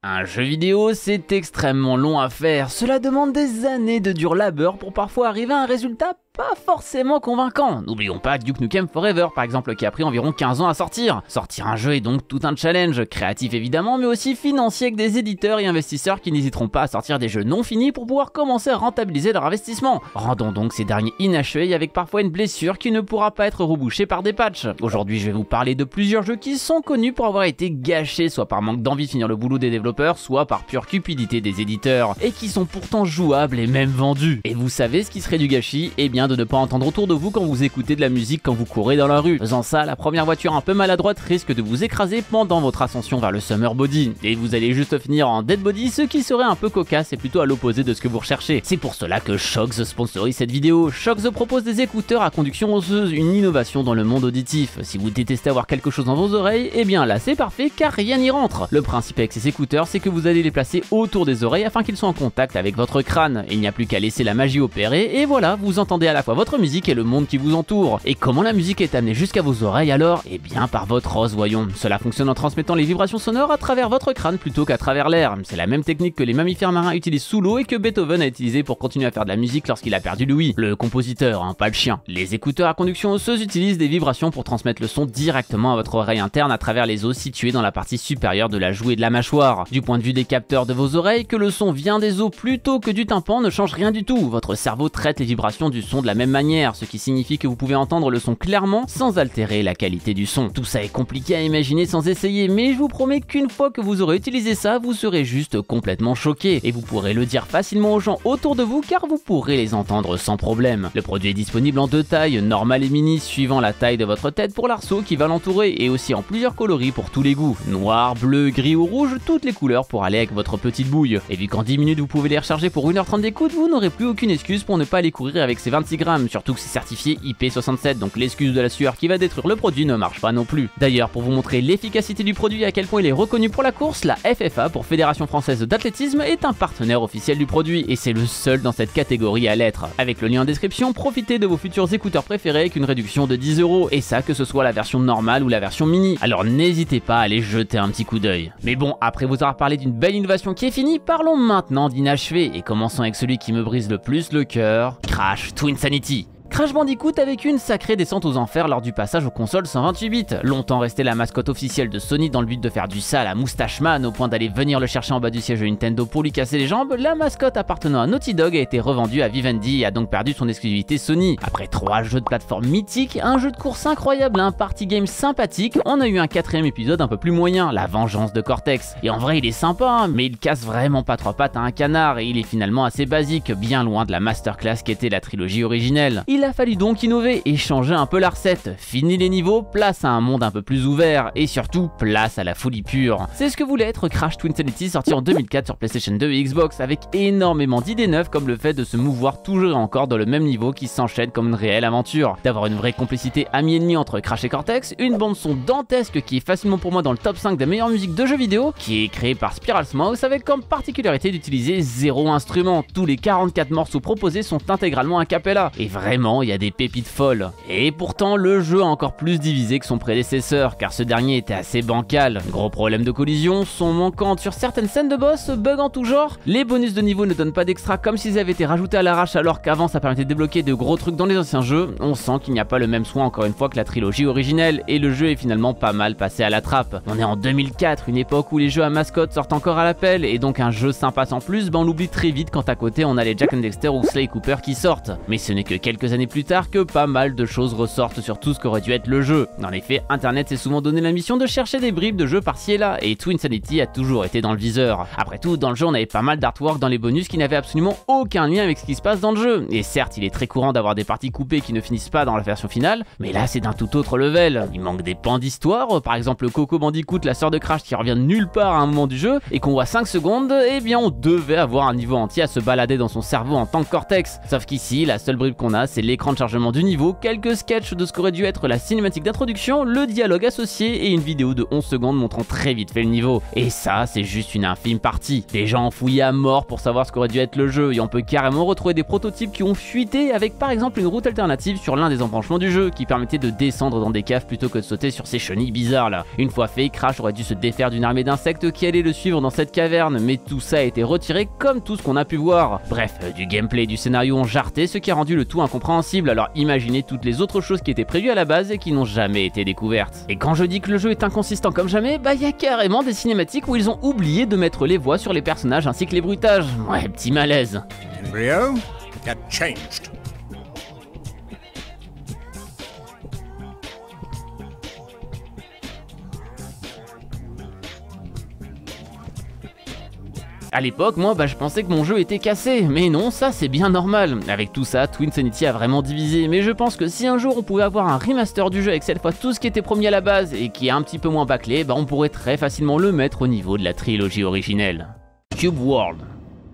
Un jeu vidéo, c'est extrêmement long à faire. Cela demande des années de dur labeur pour parfois arriver à un résultat pas forcément convaincant. N'oublions pas Duke Nukem Forever par exemple, qui a pris environ 15 ans à sortir. Sortir un jeu est donc tout un challenge, créatif évidemment, mais aussi financier, avec des éditeurs et investisseurs qui n'hésiteront pas à sortir des jeux non finis pour pouvoir commencer à rentabiliser leur investissement. Rendons donc ces derniers inachevés avec parfois une blessure qui ne pourra pas être rebouchée par des patchs. Aujourd'hui je vais vous parler de plusieurs jeux qui sont connus pour avoir été gâchés, soit par manque d'envie de finir le boulot des développeurs, soit par pure cupidité des éditeurs, et qui sont pourtant jouables et même vendus. Et vous savez ce qui serait du gâchis? Eh bien de ne pas entendre autour de vous quand vous écoutez de la musique quand vous courez dans la rue. Faisant ça, la première voiture un peu maladroite risque de vous écraser pendant votre ascension vers le Summer Body, et vous allez juste finir en Dead Body, ce qui serait un peu cocasse et plutôt à l'opposé de ce que vous recherchez. C'est pour cela que Shox sponsorise cette vidéo. Shox propose des écouteurs à conduction osseuse, une innovation dans le monde auditif. Si vous détestez avoir quelque chose dans vos oreilles, eh bien là c'est parfait car rien n'y rentre. Le principe avec ces écouteurs, c'est que vous allez les placer autour des oreilles afin qu'ils soient en contact avec votre crâne. Il n'y a plus qu'à laisser la magie opérer et voilà, vous entendez à la fois votre musique et le monde qui vous entoure. Et comment la musique est amenée jusqu'à vos oreilles alors? Eh bien par votre os, voyons. Cela fonctionne en transmettant les vibrations sonores à travers votre crâne plutôt qu'à travers l'air. C'est la même technique que les mammifères marins utilisent sous l'eau et que Beethoven a utilisé pour continuer à faire de la musique lorsqu'il a perdu l'ouïe. Le compositeur, hein, pas le chien. Les écouteurs à conduction osseuse utilisent des vibrations pour transmettre le son directement à votre oreille interne à travers les os situés dans la partie supérieure de la joue et de la mâchoire. Du point de vue des capteurs de vos oreilles, que le son vient des os plutôt que du tympan ne change rien du tout. Votre cerveau traite les vibrations du son de la même manière, ce qui signifie que vous pouvez entendre le son clairement sans altérer la qualité du son. Tout ça est compliqué à imaginer sans essayer, mais je vous promets qu'une fois que vous aurez utilisé ça, vous serez juste complètement choqué et vous pourrez le dire facilement aux gens autour de vous car vous pourrez les entendre sans problème. Le produit est disponible en deux tailles, normale et mini, suivant la taille de votre tête pour l'arceau qui va l'entourer, et aussi en plusieurs coloris pour tous les goûts. Noir, bleu, gris ou rouge, toutes les couleurs pour aller avec votre petite bouille. Et vu qu'en 10 minutes vous pouvez les recharger pour 1h30 d'écoute, vous n'aurez plus aucune excuse pour ne pas aller courir avec ces 26 grammes, surtout que c'est certifié IP67, donc l'excuse de la sueur qui va détruire le produit ne marche pas non plus. D'ailleurs, pour vous montrer l'efficacité du produit et à quel point il est reconnu pour la course, la FFA, pour Fédération Française d'Athlétisme, est un partenaire officiel du produit, et c'est le seul dans cette catégorie à l'être. Avec le lien en description, profitez de vos futurs écouteurs préférés avec une réduction de 10 €, et ça que ce soit la version normale ou la version mini. Alors n'hésitez pas à aller jeter un petit coup d'œil. Mais bon, après vous avoir parlé d'une belle innovation qui est finie, parlons maintenant d'inachevé, et commençons avec celui qui me brise le plus le cœur, Crash Twinsanity. Crash Bandicoot avec une sacrée descente aux enfers lors du passage aux consoles 128 bits. Longtemps resté la mascotte officielle de Sony dans le but de faire du sale à Moustache Man au point d'aller venir le chercher en bas du siège de Nintendo pour lui casser les jambes, la mascotte appartenant à Naughty Dog a été revendue à Vivendi et a donc perdu son exclusivité Sony. Après 3 jeux de plateforme mythiques, un jeu de course incroyable, un party game sympathique, on a eu un 4ème épisode un peu plus moyen, La Vengeance de Cortex. Et en vrai il est sympa, hein, mais il casse vraiment pas 3 pattes à un canard et il est finalement assez basique, bien loin de la masterclass qu'était la trilogie originelle. Il a fallu donc innover et changer un peu la recette. Fini les niveaux, place à un monde un peu plus ouvert et surtout place à la folie pure. C'est ce que voulait être Crash Twinsanity, sorti en 2004 sur PlayStation 2 et Xbox, avec énormément d'idées neuves comme le fait de se mouvoir toujours et encore dans le même niveau qui s'enchaîne comme une réelle aventure, d'avoir une vraie complicité ami-ennemi entre Crash et Cortex, une bande son dantesque qui est facilement pour moi dans le top 5 des meilleures musiques de jeux vidéo, qui est créée par Spirals Mouse avec comme particularité d'utiliser 0 instrument. Tous les 44 morceaux proposés sont intégralement a cappella et vraiment il y a des pépites folles. Et pourtant le jeu a encore plus divisé que son prédécesseur car ce dernier était assez bancal. Gros problème de collision, son manquante sur certaines scènes de boss, bugs en tout genre, les bonus de niveau ne donnent pas d'extra comme s'ils avaient été rajoutés à l'arrache alors qu'avant ça permettait de débloquer de gros trucs dans les anciens jeux. On sent qu'il n'y a pas le même soin encore une fois que la trilogie originelle et le jeu est finalement pas mal passé à la trappe. On est en 2004, une époque où les jeux à mascotte sortent encore à l'appel et donc un jeu sympa sans plus, on l'oublie très vite quand à côté on a les Jack and Dexter ou Sly Cooper qui sortent. Mais ce n'est que quelques années plus tard que pas mal de choses ressortent sur tout ce qu'aurait dû être le jeu. En effet, internet s'est souvent donné la mission de chercher des bribes de jeux par-ci et là, et Twinsanity a toujours été dans le viseur. Après tout, dans le jeu on avait pas mal d'artwork dans les bonus qui n'avaient absolument aucun lien avec ce qui se passe dans le jeu. Et certes, il est très courant d'avoir des parties coupées qui ne finissent pas dans la version finale, mais là c'est d'un tout autre level. Il manque des pans d'histoire, par exemple Coco Bandicoot, la sœur de Crash qui revient de nulle part à un moment du jeu, et qu'on voit 5 secondes, et bien on devait avoir un niveau entier à se balader dans son cerveau en tant que Cortex. Sauf qu'ici, la seule bribe qu'on a, c'est l'écran de chargement du niveau, quelques sketchs de ce qu'aurait dû être la cinématique d'introduction, le dialogue associé et une vidéo de 11 secondes montrant très vite fait le niveau. Et ça, c'est juste une infime partie. Les gens ont fouillé à mort pour savoir ce qu'aurait dû être le jeu et on peut carrément retrouver des prototypes qui ont fuité avec par exemple une route alternative sur l'un des embranchements du jeu qui permettait de descendre dans des caves plutôt que de sauter sur ces chenilles bizarres là. Une fois fait, Crash aurait dû se défaire d'une armée d'insectes qui allait le suivre dans cette caverne, mais tout ça a été retiré comme tout ce qu'on a pu voir. Bref, du gameplay et du scénario ont jarté, ce qui a rendu le tout incompréhensible, alors imaginez toutes les autres choses qui étaient prévues à la base et qui n'ont jamais été découvertes. Et quand je dis que le jeu est inconsistant comme jamais, bah y a carrément des cinématiques où ils ont oublié de mettre les voix sur les personnages ainsi que les bruitages. Ouais, petit malaise. Embryo, get changed. À l'époque, moi, je pensais que mon jeu était cassé, mais non, ça c'est bien normal. Avec tout ça, Twinsanity a vraiment divisé, mais je pense que si un jour on pouvait avoir un remaster du jeu avec cette fois tout ce qui était promis à la base et qui est un petit peu moins bâclé, on pourrait très facilement le mettre au niveau de la trilogie originelle. Cube World.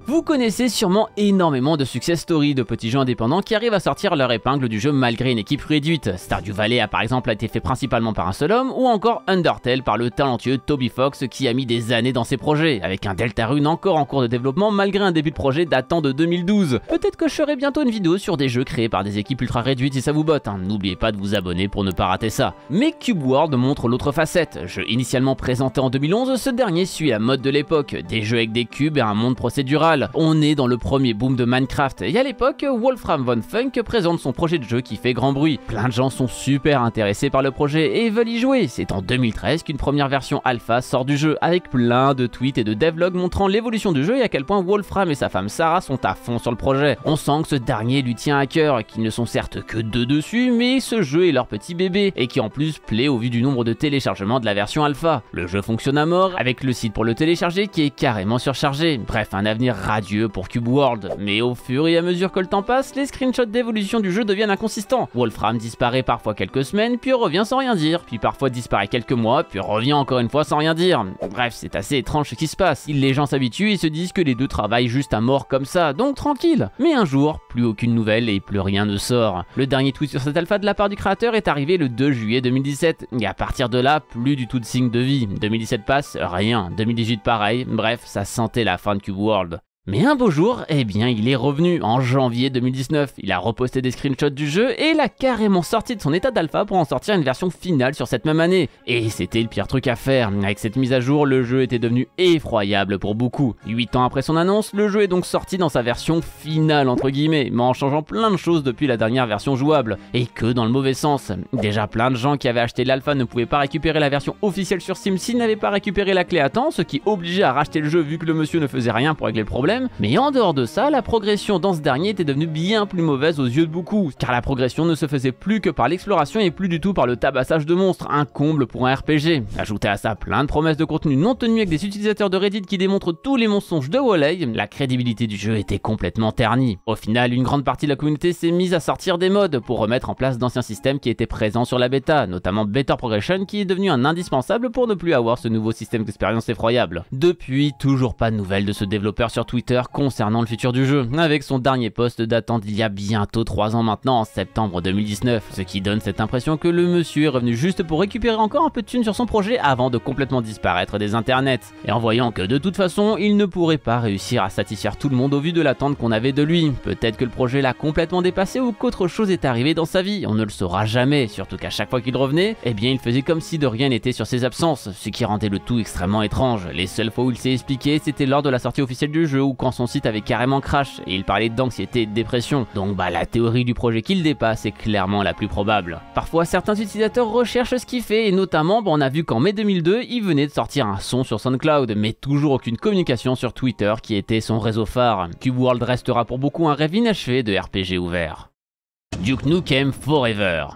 Vous connaissez sûrement énormément de success stories de petits jeux indépendants qui arrivent à sortir leur épingle du jeu malgré une équipe réduite. Stardew Valley a par exemple été fait principalement par un seul homme, ou encore Undertale par le talentueux Toby Fox qui a mis des années dans ses projets, avec un Deltarune encore en cours de développement malgré un début de projet datant de 2012. Peut-être que je ferai bientôt une vidéo sur des jeux créés par des équipes ultra réduites si ça vous botte, n'oubliez pas de vous abonner pour ne pas rater ça. Mais Cube World montre l'autre facette. Jeu initialement présenté en 2011, ce dernier suit la mode de l'époque, des jeux avec des cubes et un monde procédural. On est dans le premier boom de Minecraft et à l'époque, Wolfram von Funk présente son projet de jeu qui fait grand bruit. Plein de gens sont super intéressés par le projet et veulent y jouer. C'est en 2013 qu'une première version alpha sort du jeu avec plein de tweets et de devlogs montrant l'évolution du jeu et à quel point Wolfram et sa femme Sarah sont à fond sur le projet. On sent que ce dernier lui tient à cœur, qu'ils ne sont certes que deux dessus, mais ce jeu est leur petit bébé et qui en plus plaît au vu du nombre de téléchargements de la version alpha. Le jeu fonctionne à mort avec le site pour le télécharger qui est carrément surchargé. Bref, un avenir radieux pour Cube World, mais au fur et à mesure que le temps passe, les screenshots d'évolution du jeu deviennent inconsistants. Wolfram disparaît parfois quelques semaines, puis revient sans rien dire, puis parfois disparaît quelques mois, puis revient encore une fois sans rien dire. Bref, c'est assez étrange ce qui se passe. Les gens s'habituent et se disent que les deux travaillent juste à mort comme ça, donc tranquille. Mais un jour, plus aucune nouvelle et plus rien ne sort. Le dernier tweet sur cette alpha de la part du créateur est arrivé le 2 juillet 2017, et à partir de là, plus du tout de signe de vie. 2017 passe, rien. 2018 pareil, bref, ça sentait la fin de Cube World. Mais un beau jour, eh bien il est revenu en janvier 2019, il a reposté des screenshots du jeu et il a carrément sorti de son état d'alpha pour en sortir une version finale sur cette même année. Et c'était le pire truc à faire, avec cette mise à jour, le jeu était devenu effroyable pour beaucoup. 8 ans après son annonce, le jeu est donc sorti dans sa version finale entre guillemets, mais en changeant plein de choses depuis la dernière version jouable, et que dans le mauvais sens. Déjà plein de gens qui avaient acheté l'alpha ne pouvaient pas récupérer la version officielle sur Steam s'ils n'avaient pas récupéré la clé à temps, ce qui obligeait à racheter le jeu vu que le monsieur ne faisait rien pour régler le problème. Mais en dehors de ça, la progression dans ce dernier était devenue bien plus mauvaise aux yeux de beaucoup, car la progression ne se faisait plus que par l'exploration et plus du tout par le tabassage de monstres, un comble pour un RPG. Ajoutez à ça plein de promesses de contenu non tenues avec des utilisateurs de Reddit qui démontrent tous les mensonges de Walley, la crédibilité du jeu était complètement ternie. Au final, une grande partie de la communauté s'est mise à sortir des mods pour remettre en place d'anciens systèmes qui étaient présents sur la bêta, notamment Better Progression qui est devenu un indispensable pour ne plus avoir ce nouveau système d'expérience effroyable. Depuis, toujours pas de nouvelles de ce développeur sur Twitter concernant le futur du jeu, avec son dernier post datant d'il y a bientôt 3 ans maintenant, en septembre 2019, ce qui donne cette impression que le monsieur est revenu juste pour récupérer encore un peu de thunes sur son projet avant de complètement disparaître des internets, et en voyant que de toute façon, il ne pourrait pas réussir à satisfaire tout le monde au vu de l'attente qu'on avait de lui. Peut-être que le projet l'a complètement dépassé ou qu'autre chose est arrivé dans sa vie, on ne le saura jamais, surtout qu'à chaque fois qu'il revenait, eh bien il faisait comme si de rien n'était sur ses absences, ce qui rendait le tout extrêmement étrange. Les seules fois où il s'est expliqué, c'était lors de la sortie officielle du jeu ou quand son site avait carrément crash et il parlait d'anxiété et de dépression. Donc la théorie du projet qu'il dépasse est clairement la plus probable. Parfois certains utilisateurs recherchent ce qu'il fait et notamment on a vu qu'en mai 2002 il venait de sortir un son sur SoundCloud mais toujours aucune communication sur Twitter qui était son réseau phare. Cube World restera pour beaucoup un rêve inachevé de RPG ouvert. Duke Nukem Forever.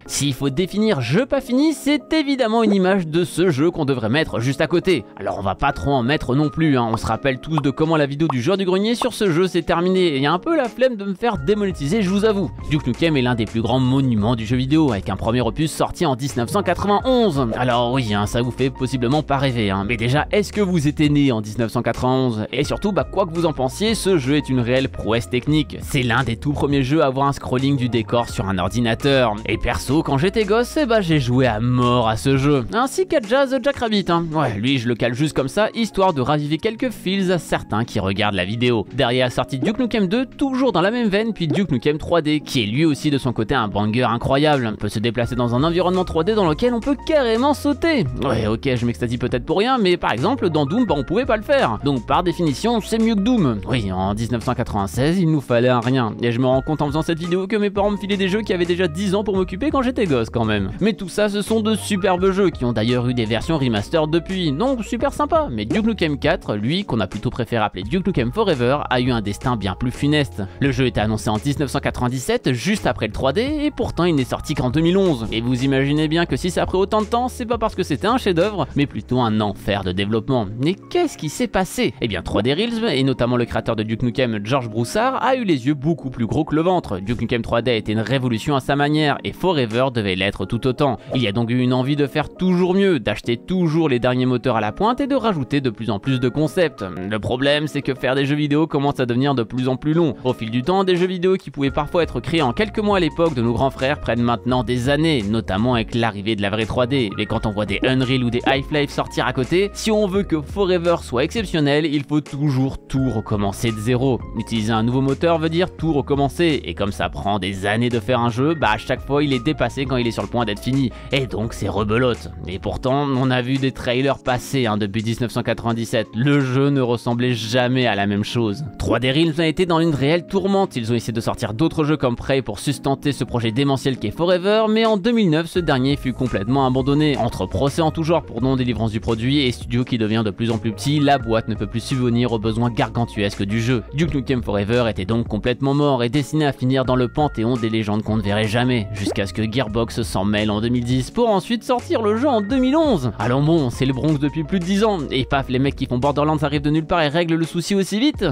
S'il faut définir jeu pas fini, c'est évidemment une image de ce jeu qu'on devrait mettre juste à côté. Alors on va pas trop en mettre non plus, hein. On se rappelle tous de comment la vidéo du joueur du grenier sur ce jeu s'est terminée, et il y a un peu la flemme de me faire démonétiser, je vous avoue. Duke Nukem est l'un des plus grands monuments du jeu vidéo, avec un premier opus sorti en 1991. Alors oui, hein, ça vous fait possiblement pas rêver, hein. Mais déjà, est-ce que vous étiez né en 1991? Et surtout, quoi que vous en pensiez, ce jeu est une réelle prouesse technique. C'est l'un des tout premiers jeux à avoir un scrolling du décor sur un ordinateur. Et perso, quand j'étais gosse, j'ai joué à mort à ce jeu. Ainsi qu'à Jazz Jackrabbit, hein. Ouais, lui je le cale juste comme ça, histoire de raviver quelques feels à certains qui regardent la vidéo. Derrière sorti Duke Nukem 2, toujours dans la même veine, puis Duke Nukem 3D, qui est lui aussi de son côté un banger incroyable. On peut se déplacer dans un environnement 3D dans lequel on peut carrément sauter. Ouais, ok, je m'extasie peut-être pour rien, mais par exemple dans Doom, on pouvait pas le faire. Donc par définition, c'est mieux que Doom. Oui, en 1996, il nous fallait un rien. Et je me rends compte en faisant cette vidéo que mes parents me filaient des jeux qui avaient déjà 10 ans pour m'occuper quand j'étais gosse quand même. Mais tout ça, ce sont de superbes jeux qui ont d'ailleurs eu des versions remaster depuis, donc super sympa. Mais Duke Nukem 4, lui, qu'on a plutôt préféré appeler Duke Nukem Forever, a eu un destin bien plus funeste. Le jeu était annoncé en 1997, juste après le 3D, et pourtant il n'est sorti qu'en 2011. Et vous imaginez bien que si ça a pris autant de temps, c'est pas parce que c'était un chef-d'œuvre, mais plutôt un enfer de développement. Mais qu'est-ce qui s'est passé? Eh bien 3D Realms, et notamment le créateur de Duke Nukem, George Broussard, a eu les yeux beaucoup plus gros que le ventre. Duke Nukem 3D a été une révolution à sa manière, et Forever devait l'être tout autant. Il y a donc eu une envie de faire toujours mieux, d'acheter toujours les derniers moteurs à la pointe et de rajouter de plus en plus de concepts. Le problème, c'est que faire des jeux vidéo commence à devenir de plus en plus long. Au fil du temps, des jeux vidéo qui pouvaient parfois être créés en quelques mois à l'époque de nos grands frères prennent maintenant des années, notamment avec l'arrivée de la vraie 3D. Et quand on voit des Unreal ou des Half-Life sortir à côté, si on veut que Forever soit exceptionnel, il faut toujours tout recommencer de zéro. Utiliser un nouveau moteur veut dire tout recommencer, et comme ça prend des années de faire un jeu, à chaque fois il est dépassé quand il est sur le point d'être fini. Et donc c'est rebelote. Et pourtant, on a vu des trailers passer depuis 1997. Le jeu ne ressemblait jamais à la même chose. 3D Realms a été dans une réelle tourmente. Ils ont essayé de sortir d'autres jeux comme Prey pour sustenter ce projet démentiel qu'est Forever, mais en 2009, ce dernier fut complètement abandonné. Entre procès en tout genre pour non-délivrance du produit et studio qui devient de plus en plus petit, la boîte ne peut plus subvenir aux besoins gargantuesques du jeu. Duke Nukem Forever était donc complètement mort et destiné à finir dans le panthéon des légendes qu'on ne verrait jamais, jusqu'à ce que Gearbox s'en mêle en 2010 pour ensuite sortir le jeu en 2011. Alors bon, c'est le Bronx depuis plus de 10 ans, et paf, les mecs qui font Borderlands arrivent de nulle part et règlent le souci aussi vite.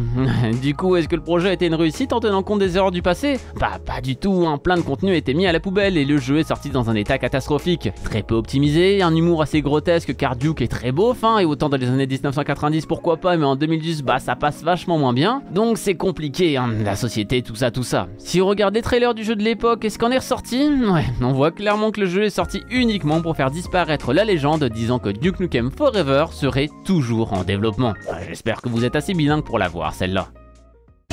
Du coup, est-ce que le projet a été une réussite en tenant compte des erreurs du passé? Bah pas du tout, hein. Plein de contenu a été mis à la poubelle et le jeu est sorti dans un état catastrophique. Très peu optimisé, un humour assez grotesque car Duke est très beau, et autant dans les années 1990 pourquoi pas, mais en 2010 ça passe vachement moins bien. Donc c'est compliqué, hein. La société, tout ça. Si on regarde les trailers du jeu de l'époque, est-ce qu'on est ressorti? Ouais, on voit clairement que le jeu est sorti uniquement pour faire disparaître la légende disant que Duke Nukem Forever serait toujours en développement. J'espère que vous êtes assez bilingue pour la voir celle-là.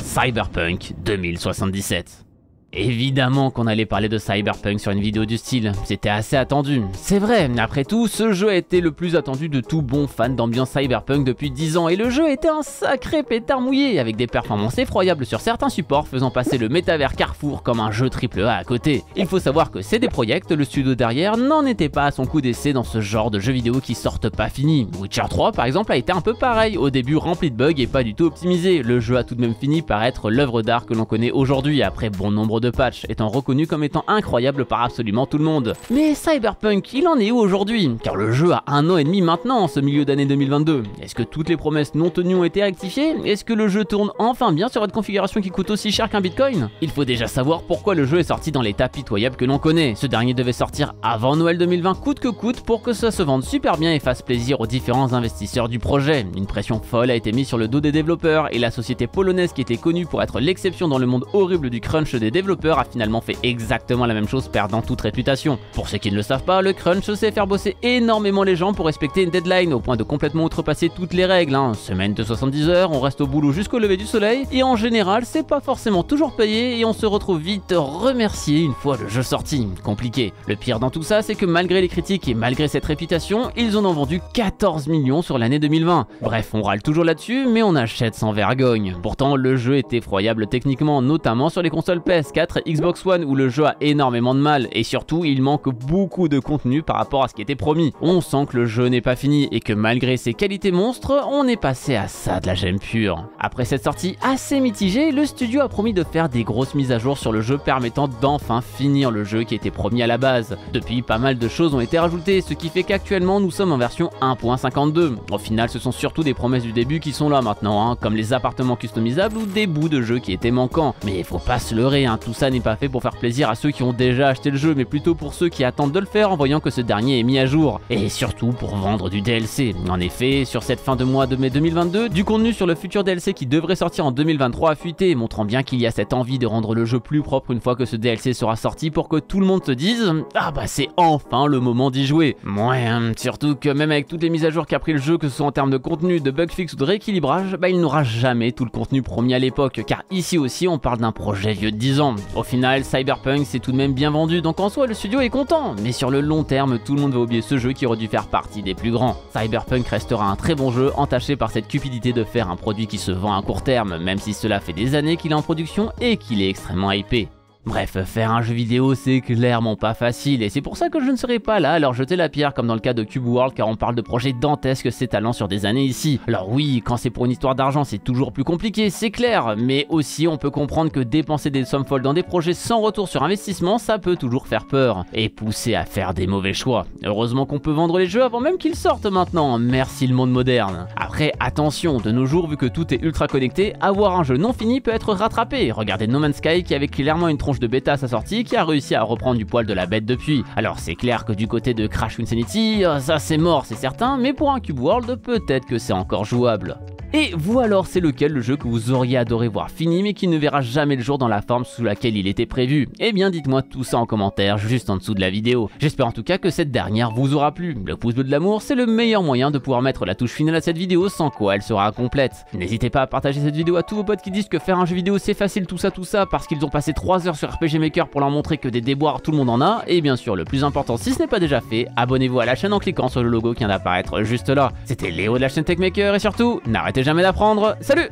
Cyberpunk 2077. Évidemment qu'on allait parler de Cyberpunk sur une vidéo du style, c'était assez attendu. C'est vrai, après tout, ce jeu a été le plus attendu de tout bon fan d'ambiance Cyberpunk depuis 10 ans et le jeu était un sacré pétard mouillé avec des performances effroyables sur certains supports faisant passer le métavers Carrefour comme un jeu AAA à côté. Il faut savoir que CD Projekt, le studio derrière, n'en était pas à son coup d'essai dans ce genre de jeux vidéo qui sortent pas finis. Witcher 3 par exemple a été un peu pareil, au début rempli de bugs et pas du tout optimisé. Le jeu a tout de même fini par être l'œuvre d'art que l'on connaît aujourd'hui après bon nombre de patchs, étant reconnu comme étant incroyable par absolument tout le monde. Mais Cyberpunk, il en est où aujourd'hui? Car le jeu a 1 an et demi maintenant en ce milieu d'année 2022. Est-ce que toutes les promesses non tenues ont été rectifiées? Est-ce que le jeu tourne enfin bien sur une configuration qui coûte aussi cher qu'un bitcoin? Il faut déjà savoir pourquoi le jeu est sorti dans l'état pitoyable que l'on connaît. Ce dernier devait sortir avant Noël 2020 coûte que coûte pour que ça se vende super bien et fasse plaisir aux différents investisseurs du projet. Une pression folle a été mise sur le dos des développeurs et la société polonaise qui était connue pour être l'exception dans le monde horrible du crunch des développeurs a finalement fait exactement la même chose, perdant toute réputation. Pour ceux qui ne le savent pas, le crunch c'est faire bosser énormément les gens pour respecter une deadline au point de complètement outrepasser toutes les règles. Semaine de 70 heures, on reste au boulot jusqu'au lever du soleil et en général c'est pas forcément toujours payé et on se retrouve vite remercié une fois le jeu sorti. Compliqué. Le pire dans tout ça, c'est que malgré les critiques et malgré cette réputation, ils en ont vendu 14 millions sur l'année 2020. Bref, on râle toujours là-dessus, mais on achète sans vergogne. Pourtant, le jeu est effroyable techniquement, notamment sur les consoles PS4 4 et Xbox One où le jeu a énormément de mal et surtout il manque beaucoup de contenu par rapport à ce qui était promis. On sent que le jeu n'est pas fini et que malgré ses qualités monstres, on est passé à ça de la gemme pure. Après cette sortie assez mitigée, le studio a promis de faire des grosses mises à jour sur le jeu permettant d'enfin finir le jeu qui était promis à la base. Depuis, pas mal de choses ont été rajoutées, ce qui fait qu'actuellement nous sommes en version 1.52. Au final, ce sont surtout des promesses du début qui sont là maintenant, comme les appartements customisables ou des bouts de jeu qui étaient manquants. Mais faut pas se leurrer, tout ça n'est pas fait pour faire plaisir à ceux qui ont déjà acheté le jeu, mais plutôt pour ceux qui attendent de le faire en voyant que ce dernier est mis à jour. Et surtout pour vendre du DLC. En effet, sur cette fin de mois de mai 2022, du contenu sur le futur DLC qui devrait sortir en 2023 a fuité, montrant bien qu'il y a cette envie de rendre le jeu plus propre une fois que ce DLC sera sorti pour que tout le monde se dise « Ah bah c'est enfin le moment d'y jouer ». Ouais, surtout que même avec toutes les mises à jour qu'a pris le jeu, que ce soit en termes de contenu, de bug fix ou de rééquilibrage, il n'aura jamais tout le contenu promis à l'époque, car ici aussi on parle d'un projet vieux de 10 ans. Au final, Cyberpunk s'est tout de même bien vendu, donc en soi le studio est content, mais sur le long terme, tout le monde va oublier ce jeu qui aurait dû faire partie des plus grands. Cyberpunk restera un très bon jeu, entaché par cette cupidité de faire un produit qui se vend à court terme, même si cela fait des années qu'il est en production et qu'il est extrêmement hypé. Bref, faire un jeu vidéo c'est clairement pas facile et c'est pour ça que je ne serai pas là à leur jeter la pierre comme dans le cas de Cube World, car on parle de projets dantesques s'étalant sur des années ici. Alors oui, quand c'est pour une histoire d'argent c'est toujours plus compliqué, c'est clair, mais aussi on peut comprendre que dépenser des sommes folles dans des projets sans retour sur investissement ça peut toujours faire peur et pousser à faire des mauvais choix. Heureusement qu'on peut vendre les jeux avant même qu'ils sortent maintenant, merci le monde moderne. Après attention, de nos jours vu que tout est ultra connecté, avoir un jeu non fini peut être rattrapé. Regardez No Man's Sky qui avait clairement une tronche de bêta à sa sortie qui a réussi à reprendre du poil de la bête depuis. Alors c'est clair que du côté de Crash Insanity, ça c'est mort c'est certain, mais pour un Cube World peut-être que c'est encore jouable. Et vous alors, c'est lequel le jeu que vous auriez adoré voir fini mais qui ne verra jamais le jour dans la forme sous laquelle il était prévu? Eh bien dites-moi tout ça en commentaire juste en dessous de la vidéo. J'espère en tout cas que cette dernière vous aura plu. Le pouce bleu de l'amour c'est le meilleur moyen de pouvoir mettre la touche finale à cette vidéo sans quoi elle sera incomplète. N'hésitez pas à partager cette vidéo à tous vos potes qui disent que faire un jeu vidéo c'est facile tout ça parce qu'ils ont passé 3 heures sur RPG Maker pour leur montrer que des déboires tout le monde en a. Et bien sûr le plus important si ce n'est pas déjà fait, abonnez-vous à la chaîne en cliquant sur le logo qui vient d'apparaître juste là. C'était Léo de la chaîne Techmaker et surtout n'arrêtez jamais d'apprendre. Salut!